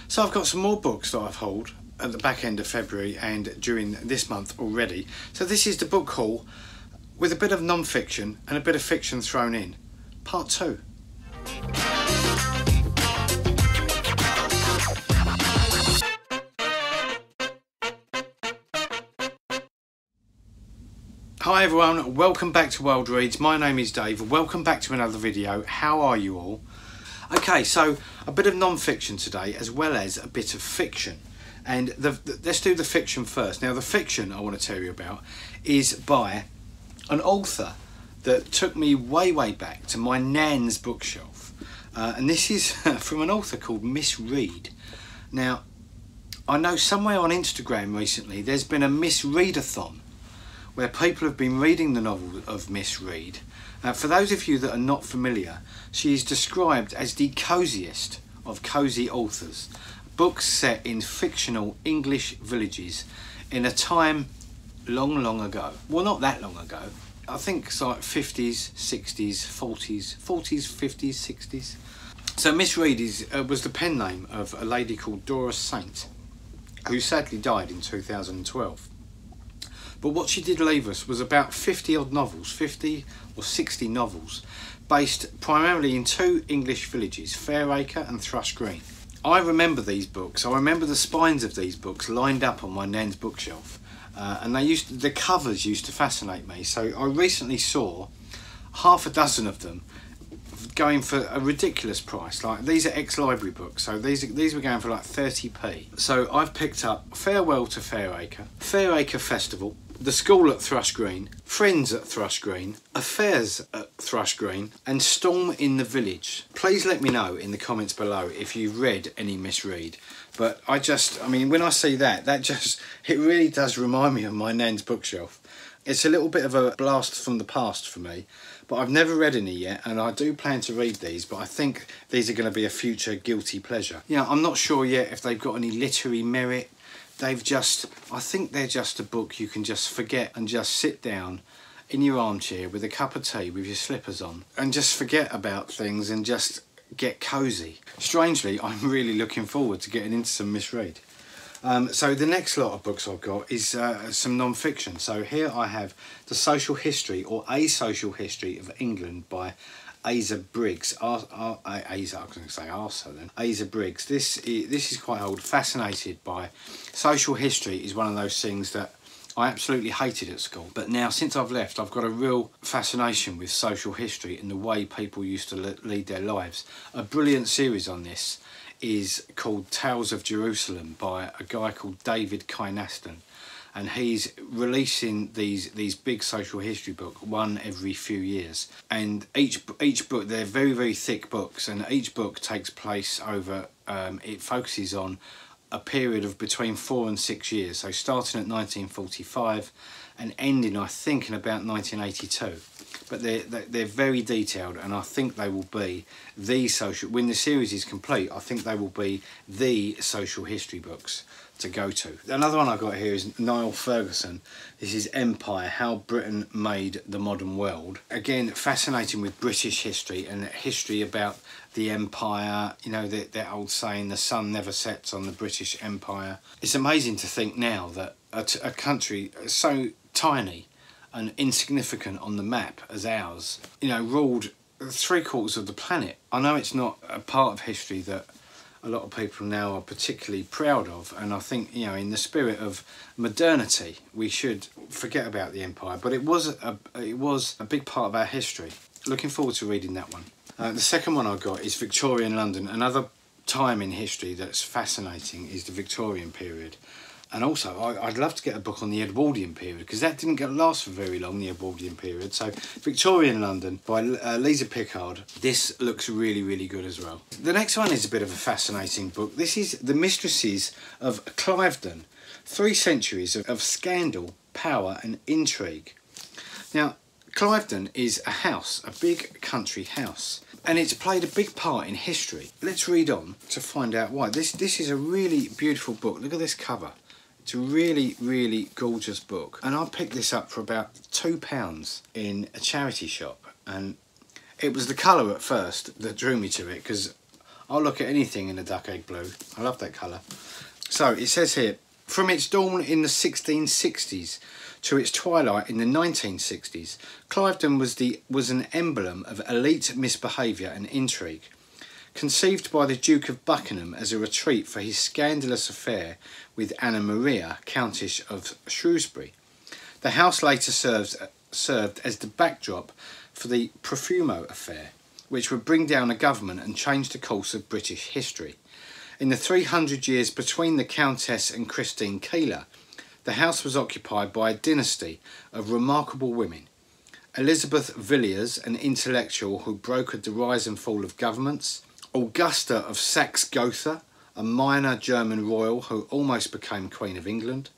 So I've got some more books that I've hauled at the back end of February and during this month already. So this is the book haul with a bit of non-fiction and a bit of fiction thrown in. Part 2. Hi everyone, welcome back to Wilde Reads. My name is Dave. Welcome back to another video. How are you all? Okay, so a bit of non-fiction today as well as a bit of fiction. And let's do the fiction first. Now the fiction I want to tell you about is by an author that took me way back to my nan's bookshelf. And this is from an author called Miss Read. Now, I know somewhere on Instagram recently there's been a Miss Readathon where people have been reading the novel of Miss Read. For those of you that are not familiar, she is described as the cosiest of cosy authors. Books set in fictional English villages in a time long ago. Well, not that long ago. I think it's like 50s, 60s, 40s, 50s, 60s. So Miss Read was the pen name of a lady called Doris Saint, who sadly died in 2012. But what she did leave us was about 50 odd novels, 50 or 60 novels, based primarily in two English villages, Fairacre and Thrush Green. I remember these books. I remember the spines of these books lined up on my nan's bookshelf, and the covers used to fascinate me. So I recently saw half a dozen of them going for a ridiculous price. Like, these are ex-library books, so these were going for like 30p. So I've picked up Farewell to Fairacre, Fairacre Festival, The School at Thrush Green, Friends at Thrush Green, Affairs at Thrush Green, and Storm in the Village. Please let me know in the comments below if you've read any Miss Read. But I mean, when I see that it really does remind me of my nan's bookshelf. It's a little bit of a blast from the past for me, but I've never read any yet, and I do plan to read these, but I think these are going to be a future guilty pleasure. You know, I'm not sure yet if they've got any literary merit. I think they're just a book you can just forget and just sit down in your armchair with a cup of tea with your slippers on and just forget about things and just get cosy. Strangely, I'm really looking forward to getting into some Miss Read. So the next lot of books I've got is some non-fiction. So here I have The Social History, or A Social History of England by Asa Briggs. Asa Briggs. This is quite old. Fascinated by social history is one of those things that I absolutely hated at school. But now, since I've left, I've got a real fascination with social history and the way people used to lead their lives. A brilliant series on this is called Tales of Jerusalem by a guy called David Kynaston, and he's releasing these big social history books, one every few years. And each book, they're very thick books, and each book takes place over it focuses on a period of between 4 and 6 years, so starting at 1945 and ending, I think, in about 1982. But they're very detailed, and I think they will be when the series is complete, I think they will be the social history books to go to. Another one I've got here is Niall Ferguson. This is Empire, How Britain Made the Modern World. Again, fascinating with British history and history about the empire. You know, that old saying, the sun never sets on the British Empire. It's amazing to think now that a country so tiny and insignificant on the map as ours, you know, ruled 3/4 of the planet. I know it's not a part of history that a lot of people now are particularly proud of, and I think, you know, in the spirit of modernity, we should forget about the empire. But it was a big part of our history. Looking forward to reading that one. The second one I've got is Victorian London. Another time in history that's fascinating is the Victorian period. And also, I'd love to get a book on the Edwardian period, because that didn't last for very long, the Edwardian period. So, Victorian London by Lisa Pickard. This looks really good as well. The next one is a bit of a fascinating book. This is The Mistresses of Cliveden, 3 centuries of scandal, power and intrigue. Now, Cliveden is a house, a big country house, and it's played a big part in history. Let's read on to find out why. This is a really beautiful book. Look at this cover. It's a really gorgeous book, and I picked this up for about £2 in a charity shop, and it was the colour at first that drew me to it, because I'll look at anything in a duck egg blue. I love that colour. So it says here, from its dawn in the 1660s to its twilight in the 1960s, Cliveden was an emblem of elite misbehaviour and intrigue. Conceived by the Duke of Buckingham as a retreat for his scandalous affair with Anna Maria, Countess of Shrewsbury, the house later served as the backdrop for the Profumo affair, which would bring down a government and change the course of British history. In the 300 years between the Countess and Christine Keeler, the house was occupied by a dynasty of remarkable women. Elizabeth Villiers, an intellectual who brokered the rise and fall of governments. Augusta of Saxe-Gotha, a minor German royal who almost became Queen of England.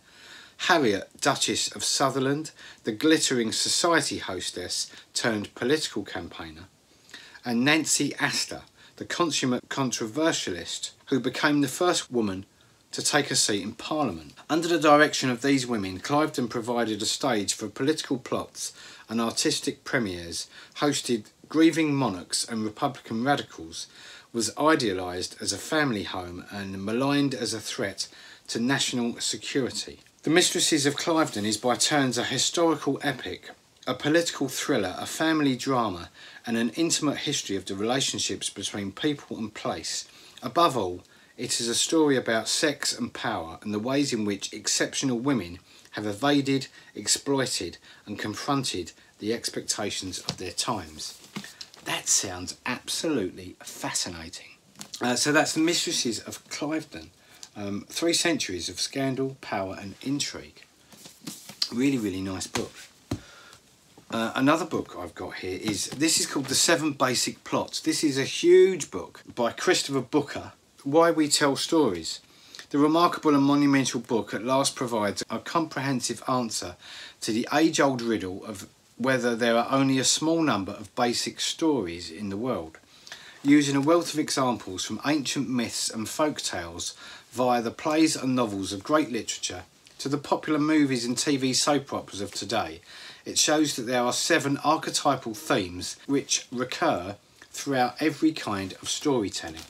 Harriet, Duchess of Sutherland, the glittering society hostess turned political campaigner. And Nancy Astor, the consummate controversialist who became the first woman to take a seat in Parliament. Under the direction of these women, Cliveden provided a stage for political plots and artistic premieres, hosted grieving monarchs and Republican radicals, was idealised as a family home and maligned as a threat to national security. The Mistresses of Cliveden is by turns a historical epic, a political thriller, a family drama, and an intimate history of the relationships between people and place. Above all, it is a story about sex and power and the ways in which exceptional women have evaded, exploited, and confronted the expectations of their times. That sounds absolutely fascinating. So that's The Mistresses of Cliveden. 3 centuries of scandal, power and intrigue. Really, really nice book. Another book I've got here this is called The 7 Basic Plots. This is a huge book by Christopher Booker, Why We Tell Stories. The remarkable and monumental book at last provides a comprehensive answer to the age-old riddle of whether there are only a small number of basic stories in the world. Using a wealth of examples from ancient myths and folk tales via the plays and novels of great literature to the popular movies and TV soap operas of today, it shows that there are 7 archetypal themes which recur throughout every kind of storytelling.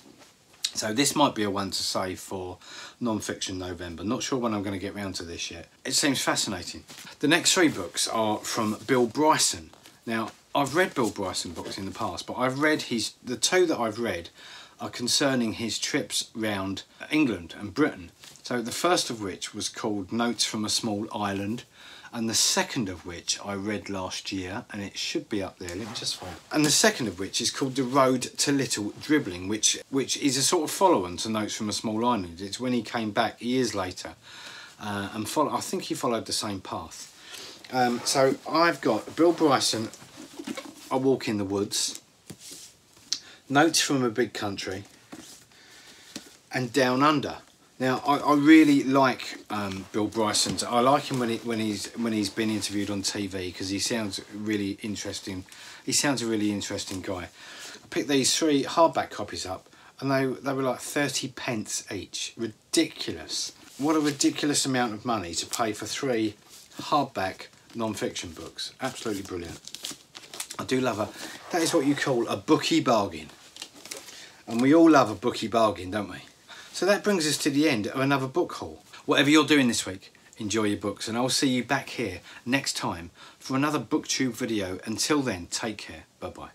So this might be a one to save for non-fiction November. Not sure when I'm going to get round to this yet. It seems fascinating. The next 3 books are from Bill Bryson. Now, I've read Bill Bryson books in the past, but I've read the 2 that I've read are concerning his trips round England and Britain. So the first of which was called Notes from a Small Island, and the second of which I read last year, and it should be up there, let me just find it. And the second of which is called The Road to Little Dribbling, which is a sort of follow-on to Notes from a Small Island. It's when he came back years later, and I think he followed the same path. So I've got Bill Bryson, A Walk in the Woods, Notes from a Big Country, and Down Under. Now, I really like Bill Bryson. I like him when he's been interviewed on TV because he sounds really interesting. He sounds a really interesting guy. I picked these 3 hardback copies up, and they were like 30 pence each. Ridiculous! What a ridiculous amount of money to pay for 3 hardback non-fiction books. Absolutely brilliant. I do love that is what you call a bookie bargain, and we all love a bookie bargain, don't we? So that brings us to the end of another book haul. Whatever you're doing this week, enjoy your books, and I'll see you back here next time for another BookTube video. Until then, take care. Bye-bye.